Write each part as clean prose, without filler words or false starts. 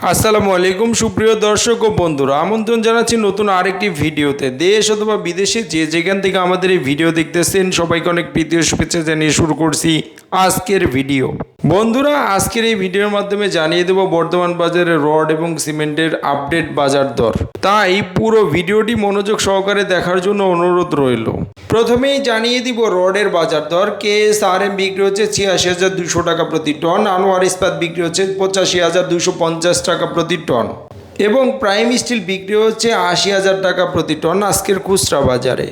আসসালামু আলাইকুম সুপ্রিয় দর্শক ও বন্ধুরা, আমন্ত্রণ জানাচ্ছি নতুন আরেকটি ভিডিওতে। দেশ অথবা বিদেশে যে যেখান থেকে আমাদের এই ভিডিও দেখতেছেন সবাইকে অনেক প্রীতি ও শুভেচ্ছা জানিয়ে শুরু করছি আজকের ভিডিও। বন্ধুরা, আজকের এই ভিডিওর মাধ্যমে জানিয়ে দেব বর্তমান বাজারে রড এবং সিমেন্টের আপডেট বাজার দর। তাই পুরো ভিডিওটি মনোযোগ সহকারে দেখার জন্য অনুরোধ রইল। প্রথমেই জানিয়ে দিব রডের বাজার দর। KSRM বিক্রি হচ্ছে ৮৬,২০০ টাকা প্রতি টন, আনোয়ার ইস্পাত বিক্রি হচ্ছে ৮৫,২৫০ টাকা প্রতি টন এবং প্রাইম স্টিল বিক্রি হচ্ছে ৮০,০০০ টাকা প্রতি টন আজকের খুচরা বাজারে।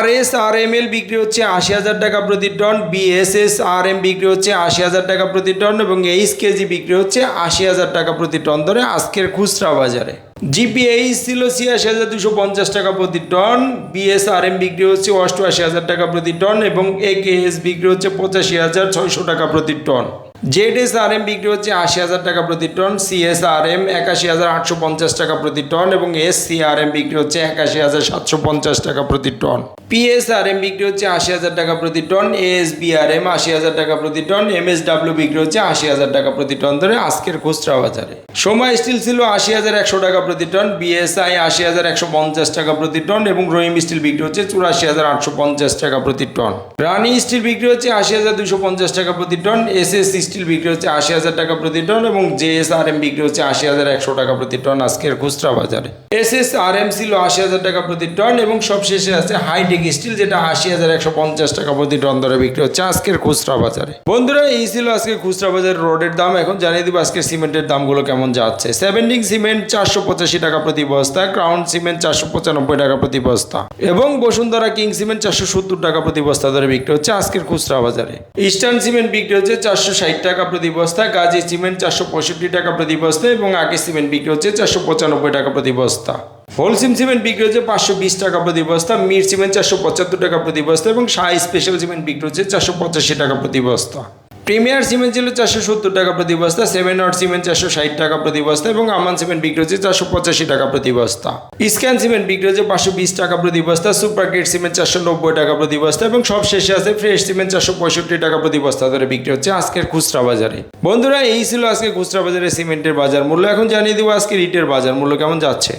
RSRML বিক্রি হচ্ছে ৮০,০০০ টাকা প্রতি টন, BSSRM বিক্রি হচ্ছে ৮০,০০০ টাকা প্রতি টন এবং HKG বিক্রি হচ্ছে ৮০,০০০ টাকা প্রতি টন ধরে আজকের খুচরা বাজারে। GPH ছিল ৮৬,২৫০ টাকা প্রতি টন, BSRM বিক্রি হচ্ছে ৮৮,০০০ টাকা প্রতি টন এবং AKS বিক্রি হচ্ছে ৮৫,৬০০ টাকা প্রতি টন। ZSRM বিক্রি হচ্ছে ৮০,০০০ টাকা প্রতি টন, CSRM ৮১,৮৫০ টাকা প্রতি টন এবং SCRM বিক্রি হচ্ছে ৮১,৭৫০ টাকা প্রতি টন। PSRM বিক্রি হচ্ছে ৮০,০০০ টাকা প্রতি টন, ASBRM ৮০,০০০ টাকা প্রতি টন, MSW বিক্রি হচ্ছে ৮০,০০০ টাকা প্রতি টন ধরে আজকের খুচরা বাজারে। সময় স্টিল ছিল ৮০,১০০ টাকা প্রতি টন, BSI ৮০,১৫০ টাকা প্রতি টন এবং রহিম স্টিল বিক্রি হচ্ছে ৮৪,৮৫০ টাকা প্রতি টন। রানি স্টিল বিক্রি হচ্ছে ৮০,২৫০ টাকা প্রতি টন, SS স্টিল বিক্রি হচ্ছে ৮০,০০০ টাকা প্রতি টন এবং JSRM বিক্রি হচ্ছে ৮০,১০০ টাকা প্রতি টন আজকের খুচরা বাজারে। SSRM ছিল ৮০,০০০ টাকা প্রতি টন এবং সবশেষে আছে হাইটেক স্টিল, যেটা ৮০,১৫০ টাকা প্রতি টন ধরে বিক্রি হচ্ছে আজকের খুচরা বাজারে। বন্ধুরা, এই ছিল আজকে খুচরা বাজারের রডের দাম। এখন জানিয়ে দিব আজকের সিমেন্টের দামগুলো কেমন যাচ্ছে। সেভেন্টিং সিমেন্ট ৪৮৫ টাকা প্রতি বস্তা, ক্রাউন সিমেন্ট ৪৯৫ টাকা প্রতি বস্তা এবং বসুন্ধরা কিং সিমেন্ট ৪৭০ টাকা প্রতি বস্তা ধরে বিক্রি হচ্ছে আজকের খুচরা বাজারে। ইস্টার্ন সিমেন্ট বিক্রি হচ্ছে ৪৬০ টাকা প্রতি বস্তা, গাজী সিমেন্ট ৪৬৫ টাকা প্রতি বস্তা এবং আকি সিমেন্ট বিক্রি হচ্ছে ৪৯৫ টাকা প্রতি বস্তা। হোলসিম সিমেন্ট বিক্রি হচ্ছে ৫২০ টাকা প্রতি বস্তা, মির সিমেন্ট ৪৭৫ টাকা প্রতি বস্তা এবং শাহ স্পেশাল সিমেন্ট বিক্রি হচ্ছে ৪৮৫ টাকা প্রতি বস্তা। প্রিমিয়ার সিমেন্ট ছিল ৪৭০ টাকা প্রতি বস্তা, ৭ নট সিমেন্ট ৪৬০ টাকা প্রতি বস্তা এবং আমান সিমেন্ট বিক্রি হচ্ছে ৪৮৫ টাকা প্রতি বস্তা। স্ক্যান সিমেন্ট বিক্রি হচ্ছে ৫২০ টাকা প্রতি বস্তা, সুপার গ্রেড সিমেন্ট ৪৯০ টাকা প্রতি বস্তা এবং সব শেষে আছে ফ্রেশ সিমেন্ট ৪৬৫ টাকা প্রতি বস্তা ধরে বিক্রি হচ্ছে আজকের খুচরা বাজারে। বন্ধুরা, এই ছিল আজকে খুচরা বাজারে সিমেন্টের বাজার মূল্য। এখন জানিয়ে দেবো আজকে ইটের বাজার মূল্য কেমন যাচ্ছে।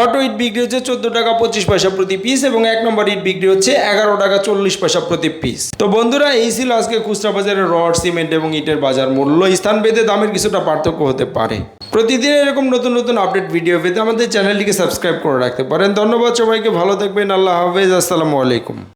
অটো ইট বিক্রি হচ্ছে ১৪ টাকা ২৫ পয়সা প্রতি পিস এবং ১ নম্বর ইট বিক্রি হচ্ছে ১১ টাকা ৪০ পয়সা প্রতি পিস। তো বন্ধুরা, এই ছিল আজকে খুচরা বাজারে রড, সিমেন্ট এবং ইটের বাজার মূল্য। স্থান ভেদে দামের কিছুটা পার্থক্য হতে পারে। প্রতিদিন এরকম নতুন নতুন আপডেট ভিডিও পেতে আমাদের চ্যানেলটিকে সাবস্ক্রাইব করে রাখতে পারেন। ধন্যবাদ সবাইকে, ভালো থাকবেন। আল্লাহ হাফেজ, আসসালামু আলাইকুম।